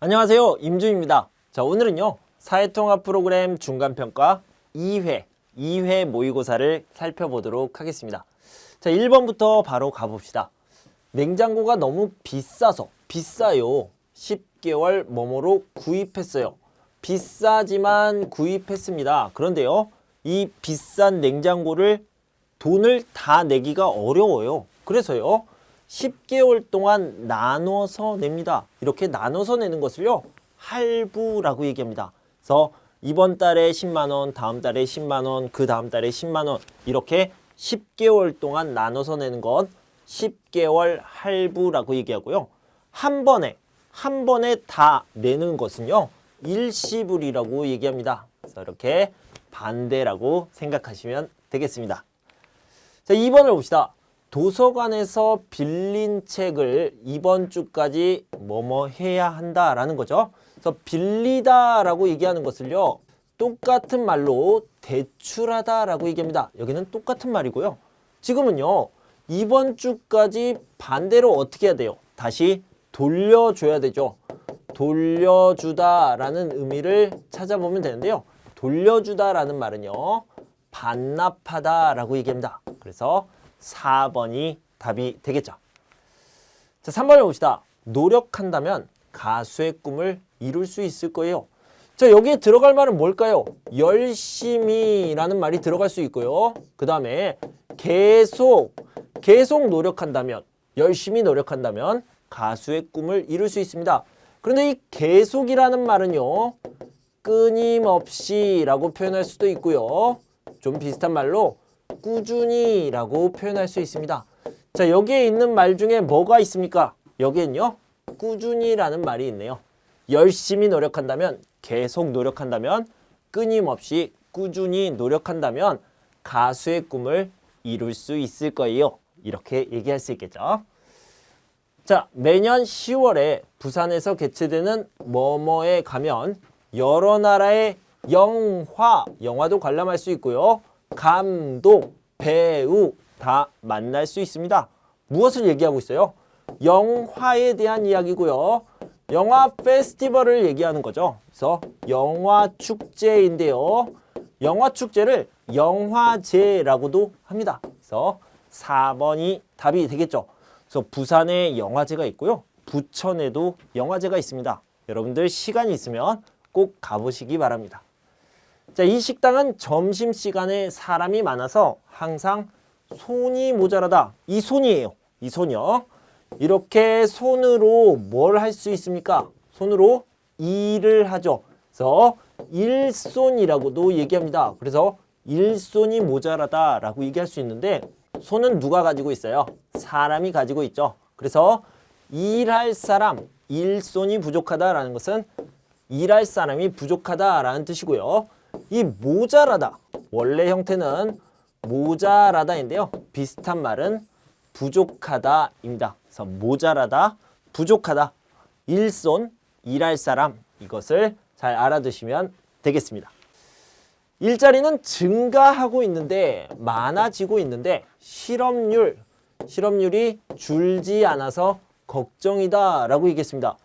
안녕하세요. 임준입니다. 자, 오늘은요. 사회통합 프로그램 중간평가 2회 모의고사를 살펴보도록 하겠습니다. 자, 1번부터 바로 가봅시다. 냉장고가 너무 비싸요. 10개월 뭐뭐로 구입했어요. 비싸지만 구입했습니다. 그런데요. 이 비싼 냉장고를 돈을 다 내기가 어려워요. 그래서요. 10개월 동안 나눠서 냅니다. 이렇게 나눠서 내는 것을요. 할부라고 얘기합니다. 그래서 이번 달에 10만 원, 다음 달에 10만 원, 그 다음 달에 10만 원 이렇게 10개월 동안 나눠서 내는 건 10개월 할부라고 얘기하고요. 한 번에 다 내는 것은요. 일시불이라고 얘기합니다. 그래서 이렇게 반대라고 생각하시면 되겠습니다. 자, 2번을 봅시다. 도서관에서 빌린 책을 이번 주까지 뭐뭐 해야 한다라는 거죠. 그래서 빌리다라고 얘기하는 것을요. 똑같은 말로 대출하다라고 얘기합니다. 여기는 똑같은 말이고요. 지금은요. 이번 주까지 반대로 어떻게 해야 돼요? 다시 돌려줘야 되죠. 돌려주다라는 의미를 찾아보면 되는데요. 돌려주다라는 말은요. 반납하다라고 얘기합니다. 그래서 4번이 답이 되겠죠. 자, 3번을 봅시다. 노력한다면 가수의 꿈을 이룰 수 있을 거예요. 자, 여기에 들어갈 말은 뭘까요? 열심히라는 말이 들어갈 수 있고요. 그 다음에 계속 노력한다면, 열심히 노력한다면 가수의 꿈을 이룰 수 있습니다. 그런데 이 계속이라는 말은요. 끊임없이 라고 표현할 수도 있고요. 좀 비슷한 말로 꾸준히 라고 표현할 수 있습니다. 자, 여기에 있는 말 중에 뭐가 있습니까? 여기엔요. 꾸준히 라는 말이 있네요. 열심히 노력한다면, 계속 노력한다면, 끊임없이 꾸준히 노력한다면 가수의 꿈을 이룰 수 있을 거예요. 이렇게 얘기할 수 있겠죠. 자, 매년 10월에 부산에서 개최되는 뭐뭐에 가면 여러 나라의 영화도 관람할 수 있고요. 감독, 배우 다 만날 수 있습니다. 무엇을 얘기하고 있어요? 영화에 대한 이야기고요. 영화 페스티벌을 얘기하는 거죠. 그래서 영화 축제인데요. 영화 축제를 영화제라고도 합니다. 그래서 4번이 답이 되겠죠. 그래서 부산에 영화제가 있고요. 부천에도 영화제가 있습니다. 여러분들 시간이 있으면 꼭 가보시기 바랍니다. 자, 이 식당은 점심시간에 사람이 많아서 항상 손이 모자라다. 이 손이에요. 이 손이요. 이렇게 손으로 뭘 할 수 있습니까? 손으로 일을 하죠. 그래서 일손이라고도 얘기합니다. 그래서 일손이 모자라다라고 얘기할 수 있는데 손은 누가 가지고 있어요? 사람이 가지고 있죠. 그래서 일할 사람, 일손이 부족하다라는 것은 일할 사람이 부족하다라는 뜻이고요. 이 모자라다, 원래 형태는 모자라다인데요. 비슷한 말은 부족하다입니다. 그래서 모자라다, 부족하다, 일손, 일할 사람 이것을 잘 알아두시면 되겠습니다. 일자리는 증가하고 있는데 많아지고 있는데 실업률이 줄지 않아서 걱정이다 라고 얘기했습니다.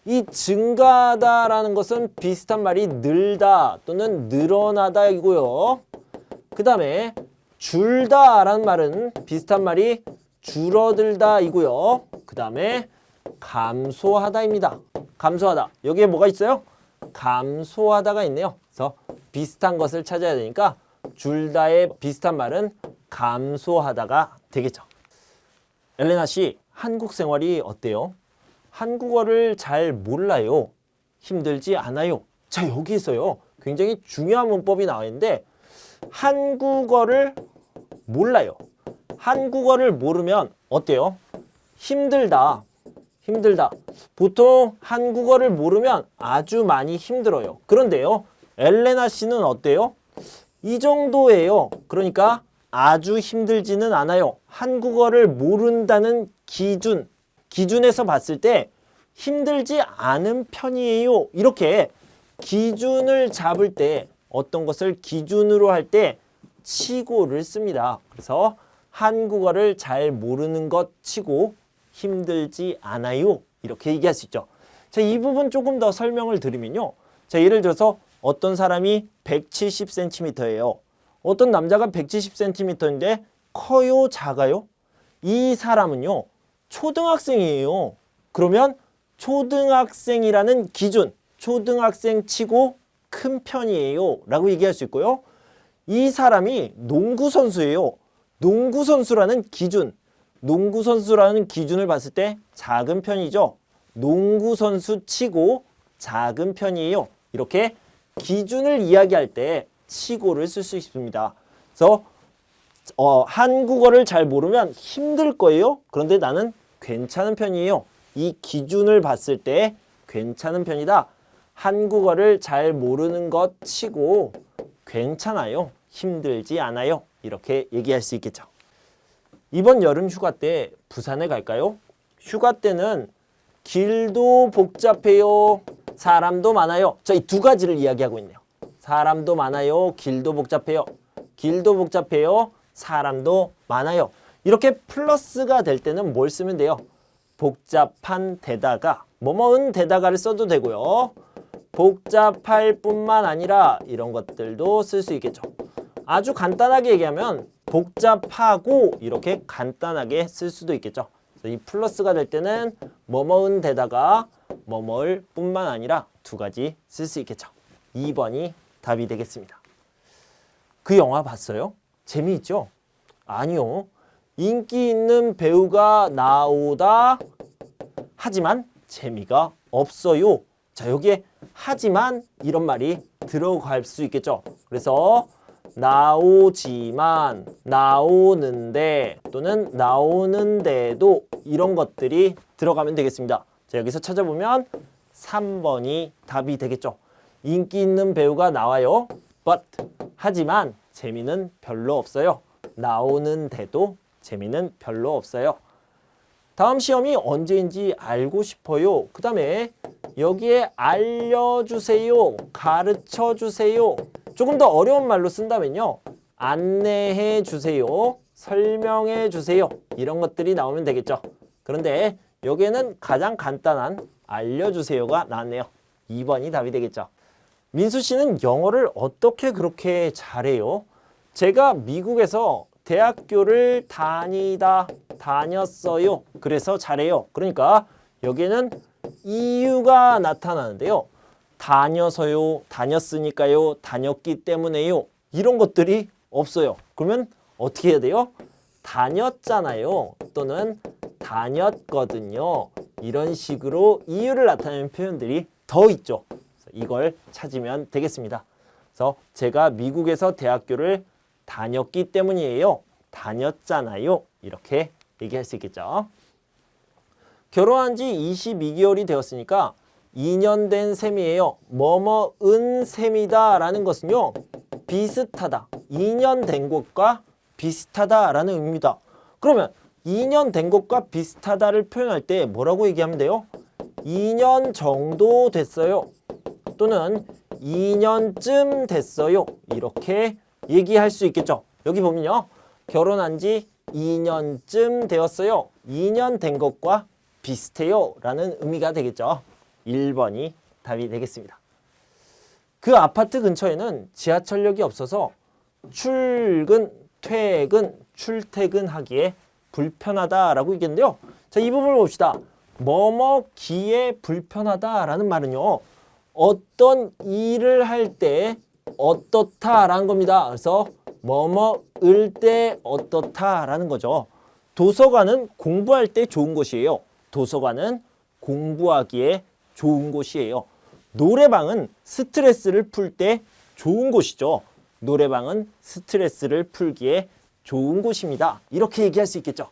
이 증가하다라는 것은 비슷한 말이 늘다 또는 늘어나다이고요. 그 다음에 줄다라는 말은 비슷한 말이 줄어들다이고요. 그 다음에 감소하다입니다. 감소하다. 여기에 뭐가 있어요? 감소하다가 있네요. 그래서 비슷한 것을 찾아야 되니까 줄다의 비슷한 말은 감소하다가 되겠죠. 엘레나 씨, 한국 생활이 어때요? 한국어를 잘 몰라요. 힘들지 않아요. 자, 여기에서요. 굉장히 중요한 문법이 나와 있는데 한국어를 몰라요. 한국어를 모르면 어때요? 힘들다. 보통 한국어를 모르면 아주 많이 힘들어요. 그런데요. 엘레나 씨는 어때요? 이 정도예요. 그러니까 아주 힘들지는 않아요. 한국어를 모른다는 기준에서 봤을 때 힘들지 않은 편이에요. 이렇게 기준을 잡을 때 어떤 것을 기준으로 할 때 치고를 씁니다. 그래서 한국어를 잘 모르는 것 치고 힘들지 않아요. 이렇게 얘기할 수 있죠. 자, 이 부분 조금 더 설명을 드리면요. 자, 예를 들어서 어떤 사람이 170cm예요. 어떤 남자가 170cm인데 커요, 작아요? 이 사람은요, 초등학생이에요. 그러면 초등학생이라는 기준, 초등학생 치고 큰 편이에요 라고 얘기할 수 있고요. 이 사람이 농구선수예요. 농구선수라는 기준을 봤을 때 작은 편이죠. 농구선수 치고 작은 편이에요. 이렇게 기준을 이야기할 때 치고를 쓸 수 있습니다. 그래서 한국어를 잘 모르면 힘들 거예요. 그런데 나는 괜찮은 편이에요. 이 기준을 봤을 때 괜찮은 편이다. 한국어를 잘 모르는 것 치고 괜찮아요. 힘들지 않아요. 이렇게 얘기할 수 있겠죠. 이번 여름 휴가 때 부산에 갈까요? 휴가 때는 길도 복잡해요. 사람도 많아요. 자, 이 두 가지를 이야기하고 있네요. 사람도 많아요. 길도 복잡해요. 길도 복잡해요. 사람도 많아요. 이렇게 플러스가 될 때는 뭘 쓰면 돼요? 복잡한 데다가, 뭐뭐은 데다가를 써도 되고요. 복잡할 뿐만 아니라 이런 것들도 쓸 수 있겠죠. 아주 간단하게 얘기하면 복잡하고 이렇게 간단하게 쓸 수도 있겠죠. 이 플러스가 될 때는 뭐뭐은 데다가 뭐뭐을 뿐만 아니라 두 가지 쓸 수 있겠죠. 2번이 답이 되겠습니다. 그 영화 봤어요? 재미있죠? 아니요. 인기 있는 배우가 나오다 하지만 재미가 없어요. 자, 여기에 하지만 이런 말이 들어갈 수 있겠죠. 그래서 나오지만, 나오는데 또는 나오는데도 이런 것들이 들어가면 되겠습니다. 자, 여기서 찾아보면 3번이 답이 되겠죠. 인기 있는 배우가 나와요. But 하지만 재미는 별로 없어요. 나오는데도 재미는 별로 없어요. 다음 시험이 언제인지 알고 싶어요. 그 다음에 여기에 알려주세요, 가르쳐주세요. 조금 더 어려운 말로 쓴다면요. 안내해주세요, 설명해주세요. 이런 것들이 나오면 되겠죠. 그런데 여기에는 가장 간단한 알려주세요가 나왔네요. 2번이 답이 되겠죠. 민수 씨는 영어를 어떻게 그렇게 잘해요? 제가 미국에서 대학교를 다녔어요. 그래서 잘해요. 그러니까 여기에는 이유가 나타나는데요. 다녀서요, 다녔으니까요, 다녔기 때문에요. 이런 것들이 없어요. 그러면 어떻게 해야 돼요? 다녔잖아요. 또는 다녔거든요. 이런 식으로 이유를 나타내는 표현들이 더 있죠. 이걸 찾으면 되겠습니다. 그래서 제가 미국에서 대학교를 다녔기 때문이에요. 다녔잖아요. 이렇게 얘기할 수 있겠죠. 결혼한 지 22개월이 되었으니까 2년 된 셈이에요. 뭐뭐은 셈이다 라는 것은요. 비슷하다. 2년 된 것과 비슷하다 라는 의미입니다. 그러면 2년 된 것과 비슷하다를 표현할 때 뭐라고 얘기하면 돼요? 2년 정도 됐어요. 또는 2년쯤 됐어요. 이렇게 얘기할 수 있겠죠. 여기 보면요. 결혼한 지 2년쯤 되었어요. 2년 된 것과 비슷해요 라는 의미가 되겠죠. 1번이 답이 되겠습니다. 그 아파트 근처에는 지하철역이 없어서 출근, 퇴근, 출퇴근하기에 불편하다라고 얘기했는데요. 자, 이 부분을 봅시다. 뭐뭐기에 불편하다라는 말은요. 어떤 일을 할 때 어떻다라는 겁니다. 그래서 뭐뭐을 때 어떻다라는 거죠. 도서관은 공부할 때 좋은 곳이에요. 도서관은 공부하기에 좋은 곳이에요. 노래방은 스트레스를 풀 때 좋은 곳이죠. 노래방은 스트레스를 풀기에 좋은 곳입니다. 이렇게 얘기할 수 있겠죠.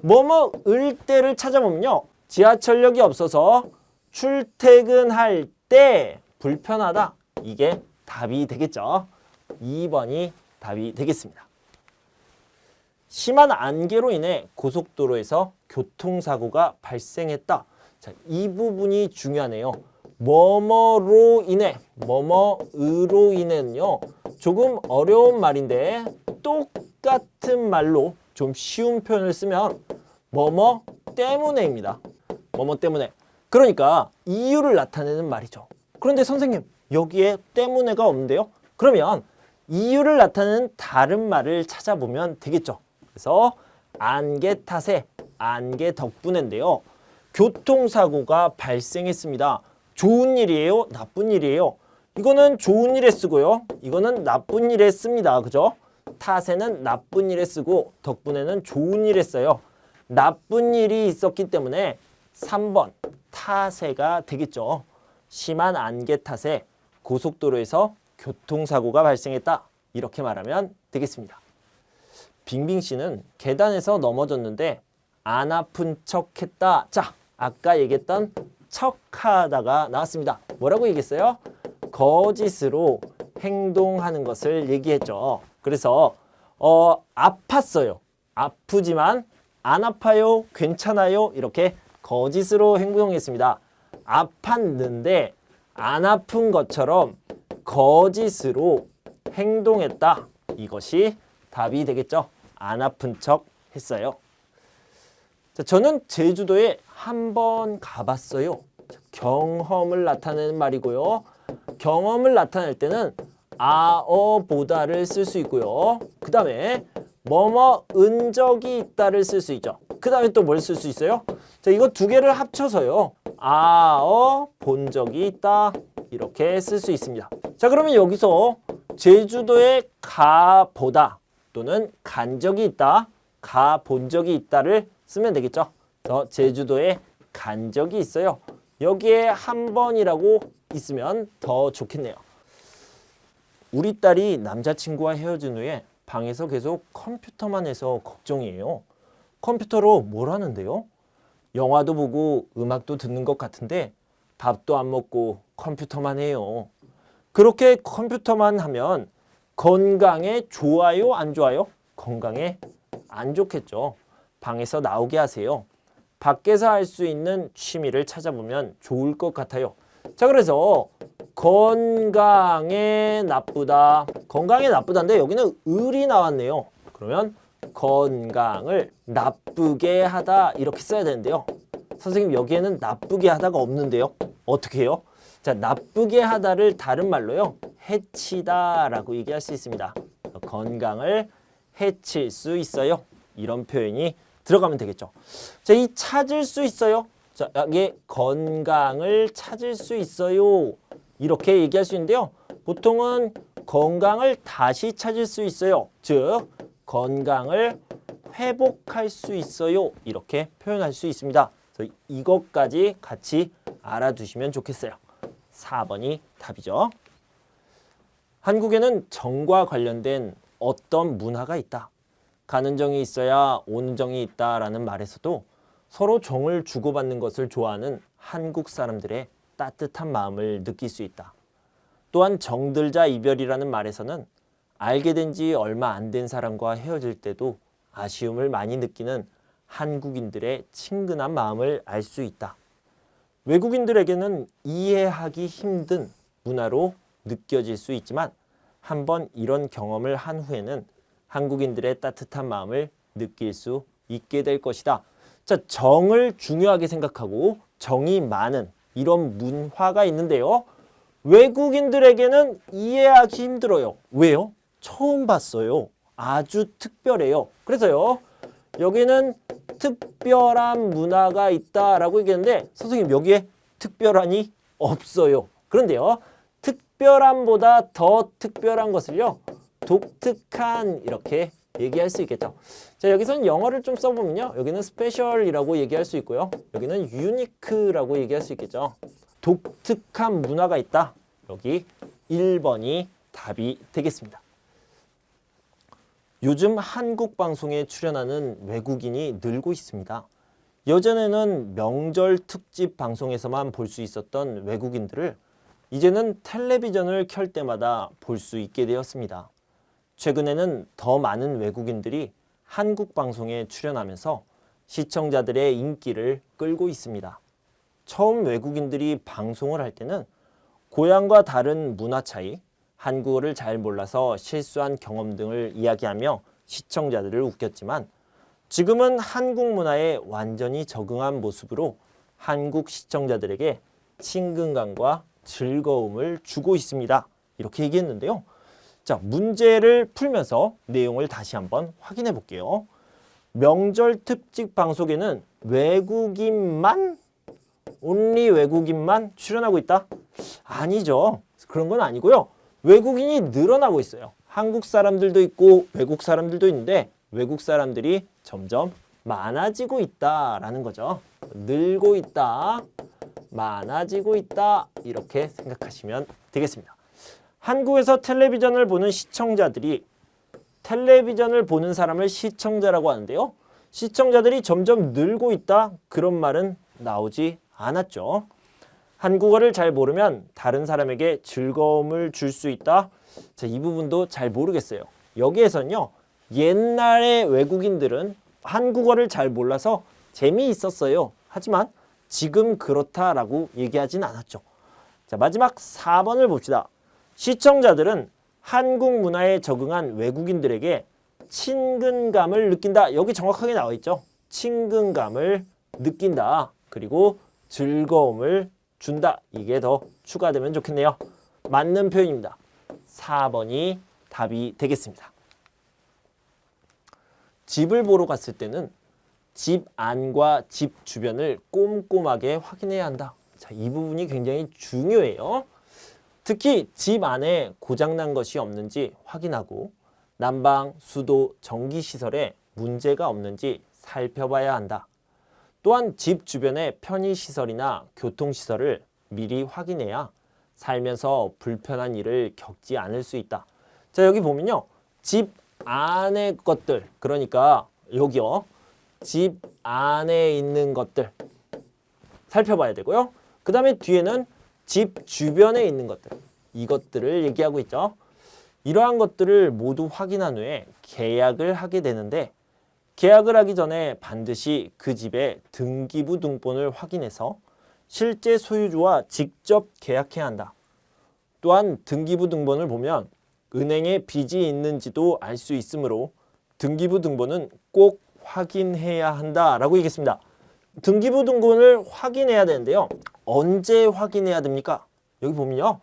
뭐뭐을 때를 찾아보면요. 지하철역이 없어서 출퇴근할 때 불편하다. 이게 답이 되겠죠. 2번이 답이 되겠습니다. 심한 안개로 인해 고속도로에서 교통사고가 발생했다. 자, 이 부분이 중요하네요. 뭐뭐로 인해, 뭐뭐으로 인해는요. 조금 어려운 말인데 똑같은 말로 좀 쉬운 표현을 쓰면 뭐뭐 때문에입니다. 뭐뭐 때문에. 그러니까 이유를 나타내는 말이죠. 그런데 선생님, 여기에 때문에가 없는데요? 그러면 이유를 나타내는 다른 말을 찾아보면 되겠죠. 그래서 안개 탓에, 안개 덕분인데요. 교통사고가 발생했습니다. 좋은 일이에요? 나쁜 일이에요? 이거는 좋은 일에 쓰고요. 이거는 나쁜 일에 씁니다. 그죠? 탓에는 나쁜 일에 쓰고 덕분에는 좋은 일에 써요. 나쁜 일이 있었기 때문에 3번 탓에가 되겠죠. 심한 안개 탓에 고속도로에서 교통사고가 발생했다. 이렇게 말하면 되겠습니다. 빙빙 씨는 계단에서 넘어졌는데 안 아픈 척 했다. 자, 아까 얘기했던 척하다가 나왔습니다. 뭐라고 얘기했어요? 거짓으로 행동하는 것을 얘기했죠. 그래서 아팠어요. 아프지만 안 아파요. 괜찮아요. 이렇게 거짓으로 행동했습니다. 아팠는데 안 아픈 것처럼 거짓으로 행동했다. 이것이 답이 되겠죠. 안 아픈 척 했어요. 자, 저는 제주도에 한 번 가봤어요. 경험을 나타내는 말이고요. 경험을 나타낼 때는 아어보다를 쓸 수 있고요. 그 다음에 뭐뭐 은 적이 있다를 쓸 수 있죠. 그 다음에 또 뭘 쓸 수 있어요? 자, 이거 두 개를 합쳐서요. 본 적이 있다. 이렇게 쓸 수 있습니다. 자, 그러면 여기서 제주도에 가보다 또는 간 적이 있다, 가본 적이 있다를 쓰면 되겠죠. 그래서 제주도에 간 적이 있어요. 여기에 한 번이라고 있으면 더 좋겠네요. 우리 딸이 남자친구와 헤어진 후에 방에서 계속 컴퓨터만 해서 걱정이에요. 컴퓨터로 뭘 하는데요? 영화도 보고 음악도 듣는 것 같은데 밥도 안 먹고 컴퓨터만 해요. 그렇게 컴퓨터만 하면 건강에 좋아요, 안 좋아요? 건강에 안 좋겠죠. 방에서 나오게 하세요. 밖에서 할 수 있는 취미를 찾아보면 좋을 것 같아요. 자, 그래서 건강에 나쁘다. 건강에 나쁘다인데 여기는 을이 나왔네요. 그러면 건강을 나쁘게 하다 이렇게 써야 되는데요. 선생님, 여기에는 나쁘게 하다가 없는데요. 어떻게 해요? 자, 나쁘게 하다를 다른 말로요. 해치다라고 얘기할 수 있습니다. 건강을 해칠 수 있어요. 이런 표현이 들어가면 되겠죠. 자, 이 찾을 수 있어요. 자, 여기 건강을 찾을 수 있어요. 이렇게 얘기할 수 있는데요. 보통은 건강을 다시 찾을 수 있어요. 즉, 건강을 회복할 수 있어요. 이렇게 표현할 수 있습니다. 그래서 이것까지 같이 알아두시면 좋겠어요. 4번이 답이죠. 한국에는 정과 관련된 어떤 문화가 있다. 가는 정이 있어야 오는 정이 있다라는 말에서도 서로 정을 주고받는 것을 좋아하는 한국 사람들의 따뜻한 마음을 느낄 수 있다. 또한 정들자 이별이라는 말에서는 알게 된 지 얼마 안 된 사람과 헤어질 때도 아쉬움을 많이 느끼는 한국인들의 친근한 마음을 알 수 있다. 외국인들에게는 이해하기 힘든 문화로 느껴질 수 있지만 한번 이런 경험을 한 후에는 한국인들의 따뜻한 마음을 느낄 수 있게 될 것이다. 자, 정을 중요하게 생각하고 정이 많은 이런 문화가 있는데요. 외국인들에게는 이해하기 힘들어요. 왜요? 처음 봤어요. 아주 특별해요. 그래서요, 여기는 특별한 문화가 있다라고 얘기했는데 선생님, 여기에 특별한이 없어요. 그런데요, 특별한보다 더 특별한 것을요, 독특한 이렇게 얘기할 수 있겠죠. 자, 여기서는 영어를 좀 써보면요, 여기는 스페셜이라고 얘기할 수 있고요, 여기는 유니크라고 얘기할 수 있겠죠. 독특한 문화가 있다. 여기 1번이 답이 되겠습니다. 요즘 한국 방송에 출연하는 외국인이 늘고 있습니다. 예전에는 명절 특집 방송에서만 볼 수 있었던 외국인들을 이제는 텔레비전을 켤 때마다 볼 수 있게 되었습니다. 최근에는 더 많은 외국인들이 한국 방송에 출연하면서 시청자들의 인기를 끌고 있습니다. 처음 외국인들이 방송을 할 때는 고향과 다른 문화 차이, 한국어를 잘 몰라서 실수한 경험 등을 이야기하며 시청자들을 웃겼지만 지금은 한국 문화에 완전히 적응한 모습으로 한국 시청자들에게 친근감과 즐거움을 주고 있습니다. 이렇게 얘기했는데요. 자, 문제를 풀면서 내용을 다시 한번 확인해 볼게요. 명절 특집 방송에는 외국인만 only 외국인만 출연하고 있다? 아니죠. 그런 건 아니고요. 외국인이 늘어나고 있어요. 한국 사람들도 있고 외국 사람들도 있는데 외국 사람들이 점점 많아지고 있다라는 거죠. 늘고 있다, 많아지고 있다 이렇게 생각하시면 되겠습니다. 한국에서 텔레비전을 보는 시청자들이 텔레비전을 보는 사람을 시청자라고 하는데요. 시청자들이 점점 늘고 있다 그런 말은 나오지 않았죠. 한국어를 잘 모르면 다른 사람에게 즐거움을 줄 수 있다. 자, 이 부분도 잘 모르겠어요. 여기에서는요. 옛날의 외국인들은 한국어를 잘 몰라서 재미있었어요. 하지만 지금 그렇다라고 얘기하진 않았죠. 자, 마지막 4번을 봅시다. 시청자들은 한국 문화에 적응한 외국인들에게 친근감을 느낀다. 여기 정확하게 나와 있죠. 친근감을 느낀다. 그리고 즐거움을 준다. 이게 더 추가되면 좋겠네요. 맞는 표현입니다. 4번이 답이 되겠습니다. 집을 보러 갔을 때는 집 안과 집 주변을 꼼꼼하게 확인해야 한다. 자, 이 부분이 굉장히 중요해요. 특히 집 안에 고장난 것이 없는지 확인하고 난방, 수도, 전기시설에 문제가 없는지 살펴봐야 한다. 또한 집 주변의 편의시설이나 교통시설을 미리 확인해야 살면서 불편한 일을 겪지 않을 수 있다. 자, 여기 보면요. 집 안의 것들, 그러니까 여기요. 집 안에 있는 것들 살펴봐야 되고요. 그 다음에 뒤에는 집 주변에 있는 것들, 이것들을 얘기하고 있죠. 이러한 것들을 모두 확인한 후에 계약을 하게 되는데 계약을 하기 전에 반드시 그 집의 등기부 등본을 확인해서 실제 소유주와 직접 계약해야 한다. 또한 등기부 등본을 보면 은행에 빚이 있는지도 알 수 있으므로 등기부 등본은 꼭 확인해야 한다라고 얘기했습니다. 등기부 등본을 확인해야 되는데요. 언제 확인해야 됩니까? 여기 보면요.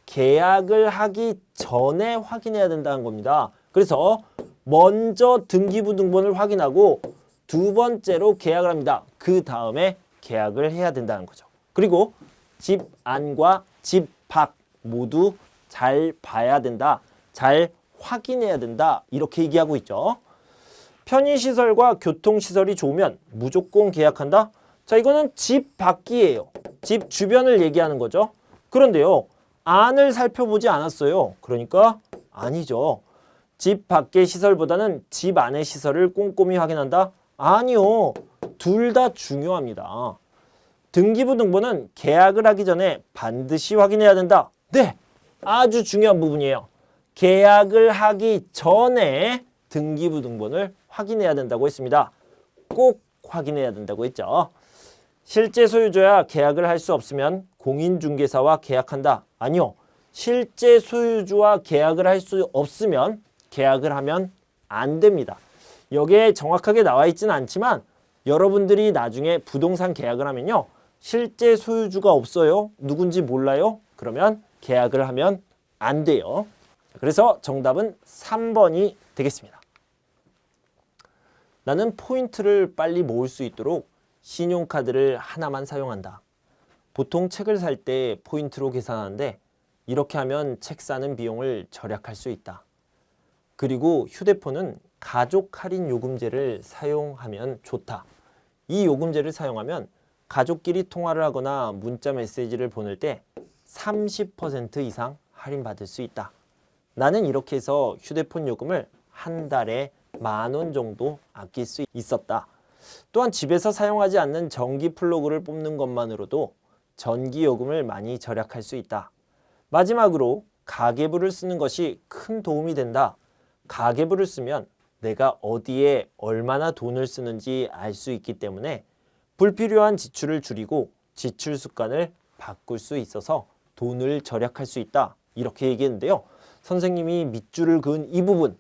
계약을 하기 전에 확인해야 된다는 겁니다. 그래서 먼저 등기부 등본을 확인하고 두 번째로 계약을 합니다. 그 다음에 계약을 해야 된다는 거죠. 그리고 집 안과 집 밖 모두 잘 봐야 된다. 잘 확인해야 된다. 이렇게 얘기하고 있죠. 편의시설과 교통시설이 좋으면 무조건 계약한다. 자, 이거는 집 밖이에요. 집 주변을 얘기하는 거죠. 그런데요. 안을 살펴보지 않았어요. 그러니까 아니죠. 집 밖의 시설보다는 집 안의 시설을 꼼꼼히 확인한다? 아니요. 둘 다 중요합니다. 등기부 등본은 계약을 하기 전에 반드시 확인해야 된다. 네, 아주 중요한 부분이에요. 계약을 하기 전에 등기부 등본을 확인해야 된다고 했습니다. 꼭 확인해야 된다고 했죠. 실제 소유주야 계약을 할 수 없으면 공인중개사와 계약한다. 아니요. 실제 소유주와 계약을 할 수 없으면 계약을 하면 안 됩니다. 여기에 정확하게 나와 있지는 않지만 여러분들이 나중에 부동산 계약을 하면요. 실제 소유주가 없어요. 누군지 몰라요. 그러면 계약을 하면 안 돼요. 그래서 정답은 3번이 되겠습니다. 나는 포인트를 빨리 모을 수 있도록 신용카드를 하나만 사용한다. 보통 책을 살 때 포인트로 계산하는데 이렇게 하면 책 사는 비용을 절약할 수 있다. 그리고 휴대폰은 가족 할인 요금제를 사용하면 좋다. 이 요금제를 사용하면 가족끼리 통화를 하거나 문자 메시지를 보낼 때 30% 이상 할인받을 수 있다. 나는 이렇게 해서 휴대폰 요금을 한 달에 10,000원 정도 아낄 수 있었다. 또한 집에서 사용하지 않는 전기 플러그를 뽑는 것만으로도 전기 요금을 많이 절약할 수 있다. 마지막으로 가계부를 쓰는 것이 큰 도움이 된다. 가계부를 쓰면 내가 어디에 얼마나 돈을 쓰는지 알 수 있기 때문에 불필요한 지출을 줄이고 지출 습관을 바꿀 수 있어서 돈을 절약할 수 있다. 이렇게 얘기했는데요. 선생님이 밑줄을 그은 이 부분.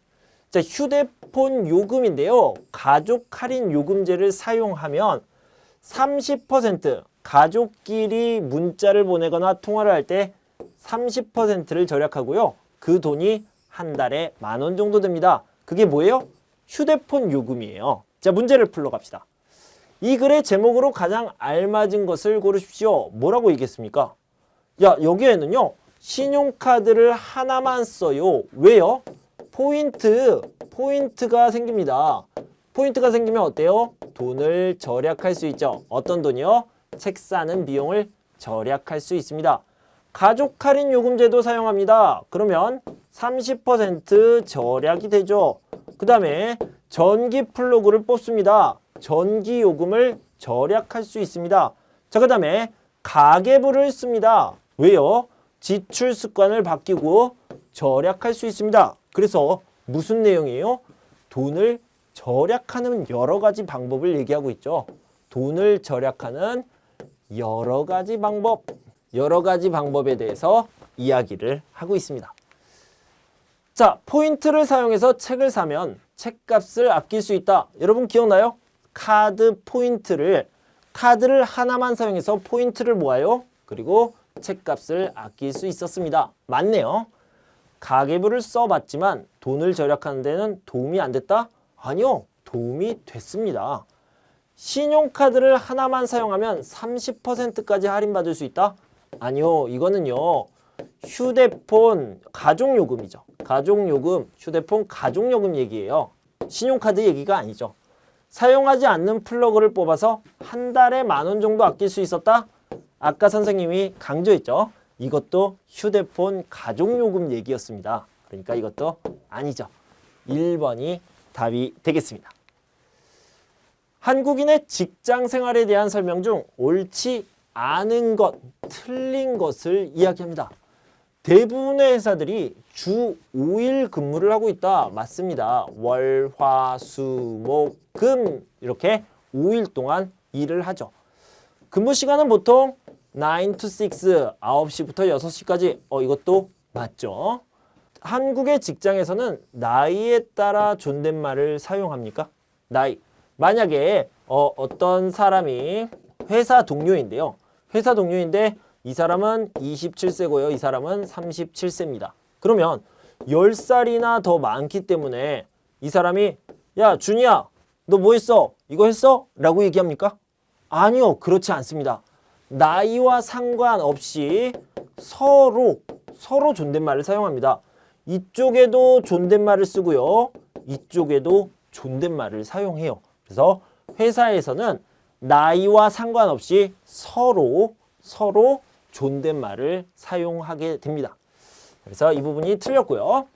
자, 휴대폰 요금인데요. 가족 할인 요금제를 사용하면 30% 가족끼리 문자를 보내거나 통화를 할 때 30%를 절약하고요. 그 돈이 한 달에 10,000원 정도 됩니다. 그게 뭐예요? 휴대폰 요금이에요. 자, 문제를 풀러 갑시다. 이 글의 제목으로 가장 알맞은 것을 고르십시오. 뭐라고 얘기했습니까? 야, 여기에는요. 신용카드를 하나만 써요. 왜요? 포인트가 생깁니다. 포인트가 생기면 어때요? 돈을 절약할 수 있죠. 어떤 돈이요? 책 사는 비용을 절약할 수 있습니다. 가족 할인 요금제도 사용합니다. 그러면 30% 절약이 되죠. 그 다음에 전기 플러그를 뽑습니다. 전기 요금을 절약할 수 있습니다. 자, 그 다음에 가계부를 씁니다. 왜요? 지출 습관을 바뀌고 절약할 수 있습니다. 그래서 무슨 내용이에요? 돈을 절약하는 여러 가지 방법을 얘기하고 있죠. 돈을 절약하는 여러 가지 방법에 대해서 이야기를 하고 있습니다. 자, 포인트를 사용해서 책을 사면 책값을 아낄 수 있다. 여러분 기억나요? 카드를 하나만 사용해서 포인트를 모아요. 그리고 책값을 아낄 수 있었습니다. 맞네요. 가계부를 써봤지만 돈을 절약하는 데는 도움이 안 됐다? 아니요. 도움이 됐습니다. 신용카드를 하나만 사용하면 30%까지 할인받을 수 있다? 아니요. 이거는요. 휴대폰 가족요금이죠. 가족요금, 휴대폰 가족요금 얘기예요. 신용카드 얘기가 아니죠. 사용하지 않는 플러그를 뽑아서 한 달에 10,000원 정도 아낄 수 있었다? 아까 선생님이 강조했죠. 이것도 휴대폰 가족요금 얘기였습니다. 그러니까 이것도 아니죠. 1번이 답이 되겠습니다. 한국인의 직장 생활에 대한 설명 중 옳지 않은 것, 틀린 것을 이야기합니다. 대부분의 회사들이 주 5일 근무를 하고 있다. 맞습니다. 월, 화, 수, 목, 금 이렇게 5일 동안 일을 하죠. 근무 시간은 보통 9 to 6, 9시부터 6시까지. 이것도 맞죠. 한국의 직장에서는 나이에 따라 존댓말을 사용합니까? 나이. 만약에 어떤 사람이 회사 동료인데요. 회사 동료인데 이 사람은 27세고요. 이 사람은 37세입니다. 그러면 10살이나 더 많기 때문에 이 사람이 야, 준이야, 너 뭐 했어? 이거 했어? 라고 얘기합니까? 아니요. 그렇지 않습니다. 나이와 상관없이 서로 존댓말을 사용합니다. 이쪽에도 존댓말을 쓰고요. 이쪽에도 존댓말을 사용해요. 그래서 회사에서는 나이와 상관없이 서로 존댓말을 사용하게 됩니다. 그래서 이 부분이 틀렸고요.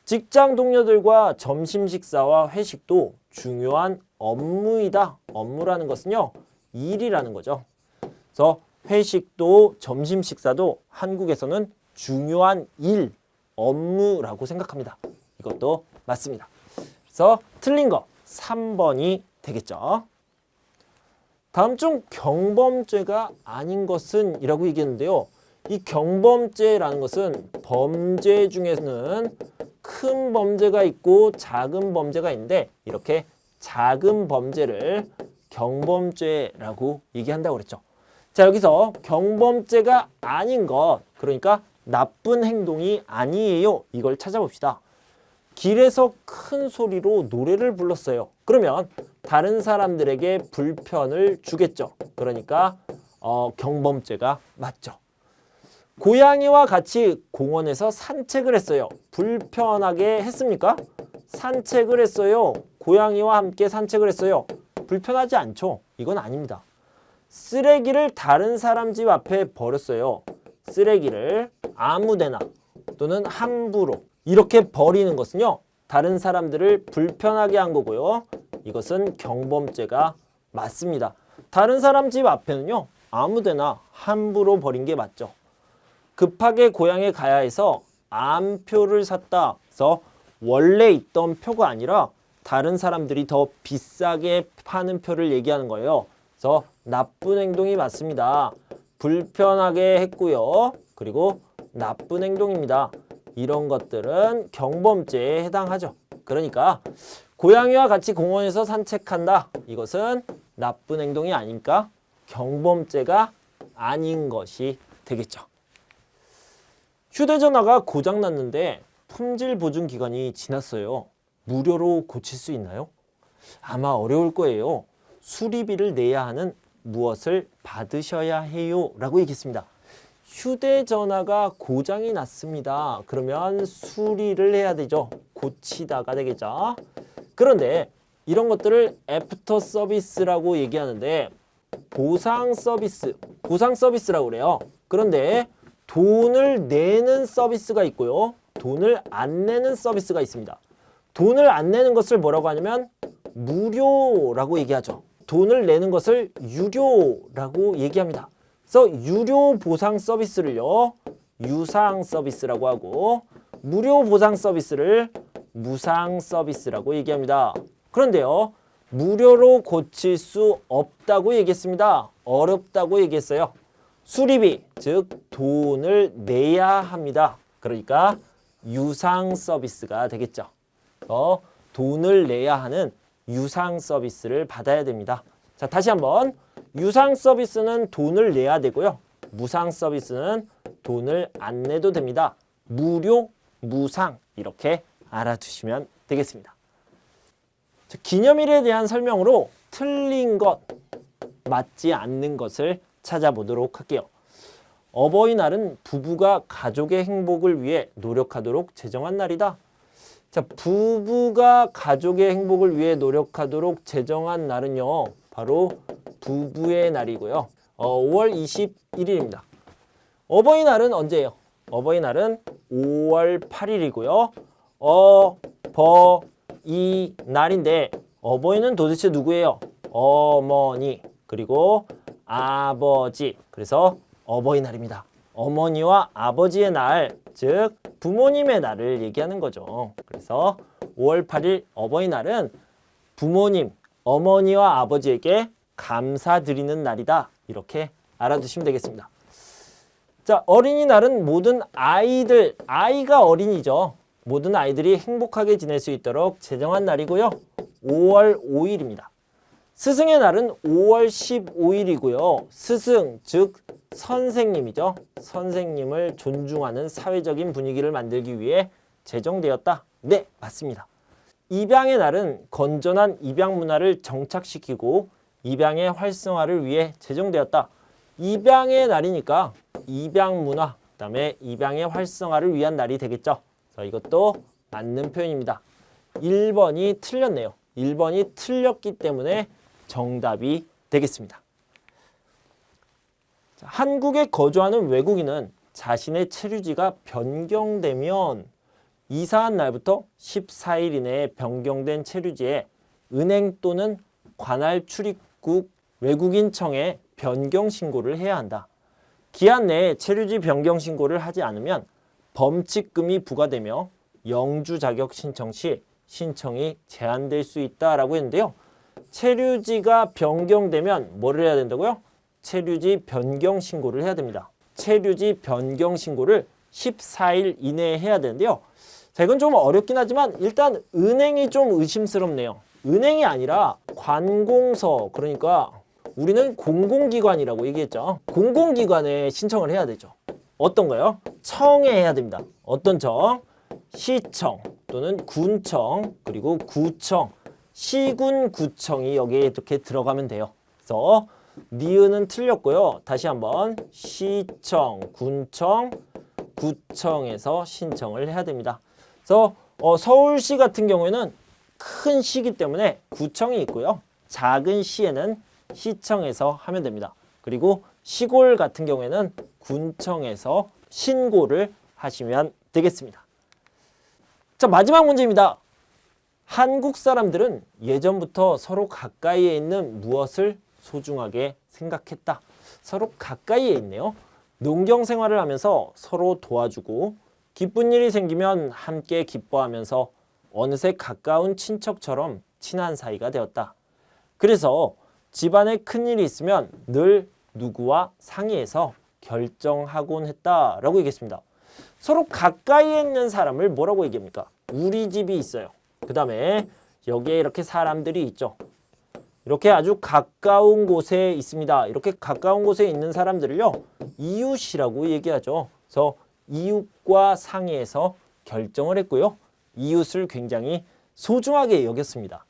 직장 동료들과 점심 식사와 회식도 중요한 업무이다. 업무라는 것은요. 일이라는 거죠. 그래서 회식도 점심 식사도 한국에서는 중요한 일, 업무라고 생각합니다. 이것도 맞습니다. 그래서 틀린 거 3번이 되겠죠. 다음 중 경범죄가 아닌 것은 이라고 얘기했는데요. 이 경범죄라는 것은 범죄 중에는 큰 범죄가 있고 작은 범죄가 있는데 이렇게 작은 범죄를 경범죄라고 얘기한다고 그랬죠. 자, 여기서 경범죄가 아닌 것, 그러니까 나쁜 행동이 아니에요. 이걸 찾아봅시다. 길에서 큰 소리로 노래를 불렀어요. 그러면 다른 사람들에게 불편을 주겠죠. 그러니까 경범죄가 맞죠. 고양이와 같이 공원에서 산책을 했어요. 불편하게 했습니까? 산책을 했어요. 고양이와 함께 산책을 했어요. 불편하지 않죠? 이건 아닙니다. 쓰레기를 다른 사람 집 앞에 버렸어요. 쓰레기를 아무데나 또는 함부로 이렇게 버리는 것은요. 다른 사람들을 불편하게 한 거고요. 이것은 경범죄가 맞습니다. 다른 사람 집 앞에는요. 아무데나 함부로 버린 게 맞죠. 급하게 고향에 가야 해서 암표를 샀다. 그래서 원래 있던 표가 아니라 다른 사람들이 더 비싸게 파는 표를 얘기하는 거예요. 그래서 나쁜 행동이 맞습니다. 불편하게 했고요. 그리고 나쁜 행동입니다. 이런 것들은 경범죄에 해당하죠. 그러니까 고양이와 같이 공원에서 산책한다. 이것은 나쁜 행동이 아니니까 경범죄가 아닌 것이 되겠죠. 휴대전화가 고장났는데 품질 보증 기간이 지났어요. 무료로 고칠 수 있나요? 아마 어려울 거예요. 수리비를 내야 하는 무엇을 받으셔야 해요? 라고 얘기했습니다. 휴대전화가 고장이 났습니다. 그러면 수리를 해야 되죠. 고치다가 되겠죠. 그런데 이런 것들을 애프터 서비스라고 얘기하는데 보상 서비스라고 그래요. 그런데 돈을 내는 서비스가 있고요. 돈을 안 내는 서비스가 있습니다. 돈을 안 내는 것을 뭐라고 하냐면 무료라고 얘기하죠. 돈을 내는 것을 유료라고 얘기합니다. 그래서 유료 보상 서비스를요, 유상 서비스라고 하고 무료 보상 서비스를 무상 서비스라고 얘기합니다. 그런데요, 무료로 고칠 수 없다고 얘기했습니다. 어렵다고 얘기했어요. 수리비, 즉 돈을 내야 합니다. 그러니까 유상 서비스가 되겠죠. 돈을 내야 하는 유상 서비스를 받아야 됩니다. 자, 다시 한번. 유상 서비스는 돈을 내야 되고요. 무상 서비스는 돈을 안 내도 됩니다. 무료, 무상 이렇게 알아두시면 되겠습니다. 자, 기념일에 대한 설명으로 틀린 것, 맞지 않는 것을 찾아보도록 할게요. 어버이날은 부부가 가족의 행복을 위해 노력하도록 제정한 날이다. 자, 부부가 가족의 행복을 위해 노력하도록 제정한 날은요, 바로 부부의 날이고요. 5월 21일입니다. 어버이날은 언제예요? 어버이날은 5월 8일이고요. 이 날인데 어버이는 도대체 누구예요? 어머니 그리고 아버지. 그래서 어버이날입니다. 어머니와 아버지의 날, 즉 부모님의 날을 얘기하는 거죠. 그래서 5월 8일 어버이날은 부모님, 어머니와 아버지에게 감사드리는 날이다. 이렇게 알아두시면 되겠습니다. 자, 어린이날은 모든 아이가 어린이죠. 모든 아이들이 행복하게 지낼 수 있도록 제정한 날이고요. 5월 5일입니다. 스승의 날은 5월 15일이고요. 스승, 즉 선생님이죠. 선생님을 존중하는 사회적인 분위기를 만들기 위해 제정되었다. 네, 맞습니다. 입양의 날은 건전한 입양 문화를 정착시키고 입양의 활성화를 위해 제정되었다. 입양의 날이니까 입양 문화, 그다음에 입양의 활성화를 위한 날이 되겠죠. 그래서 이것도 맞는 표현입니다. 1번이 틀렸네요. 1번이 틀렸기 때문에 정답이 되겠습니다. 자, 한국에 거주하는 외국인은 자신의 체류지가 변경되면 이사한 날부터 14일 이내에 변경된 체류지에 은행 또는 관할 출입국 외국인청에 변경 신고를 해야 한다. 기한 내에 체류지 변경 신고를 하지 않으면 범칙금이 부과되며 영주 자격 신청 시 신청이 제한될 수 있다라고 했는데요. 체류지가 변경되면 뭐를 해야 된다고요? 체류지 변경 신고를 해야 됩니다. 체류지 변경 신고를 14일 이내에 해야 되는데요. 자, 이건 좀 어렵긴 하지만 일단 은행이 좀 의심스럽네요. 은행이 아니라 관공서, 그러니까 우리는 공공기관이라고 얘기했죠. 공공기관에 신청을 해야 되죠. 어떤 거요? 청에 해야 됩니다. 어떤 청? 시청 또는 군청 그리고 구청, 시군 구청이 여기에 이렇게 들어가면 돼요. 그래서 니은은 틀렸고요. 다시 한번 시청, 군청, 구청에서 신청을 해야 됩니다. 그래서 서울시 같은 경우에는 큰 시기 때문에 구청이 있고요. 작은 시에는 시청에서 하면 됩니다. 그리고 시골 같은 경우에는 군청에서 신고를 하시면 되겠습니다. 자, 마지막 문제입니다. 한국 사람들은 예전부터 서로 가까이에 있는 무엇을 소중하게 생각했다. 서로 가까이에 있네요. 농경 생활을 하면서 서로 도와주고 기쁜 일이 생기면 함께 기뻐하면서 어느새 가까운 친척처럼 친한 사이가 되었다. 그래서 집안에 큰일이 있으면 늘 누구와 상의해서 결정하곤 했다라고 얘기했습니다. 서로 가까이에 있는 사람을 뭐라고 얘기합니까? 우리 집이 있어요. 그 다음에 여기에 이렇게 사람들이 있죠. 이렇게 아주 가까운 곳에 있습니다. 이렇게 가까운 곳에 있는 사람들을요, 이웃이라고 얘기하죠. 그래서 이웃과 상의해서 결정을 했고요. 이웃을 굉장히 소중하게 여겼습니다.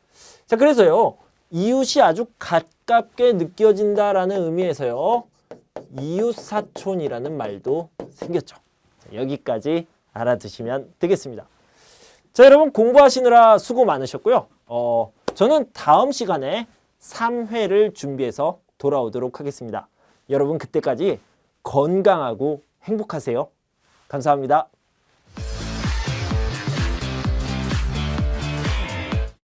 자, 그래서요, 이웃이 아주 가깝게 느껴진다라는 의미에서요, 이웃사촌이라는 말도 생겼죠. 자, 여기까지 알아두시면 되겠습니다. 자, 여러분 공부하시느라 수고 많으셨고요. 저는 다음 시간에 3회를 준비해서 돌아오도록 하겠습니다. 여러분 그때까지 건강하고 행복하세요. 감사합니다.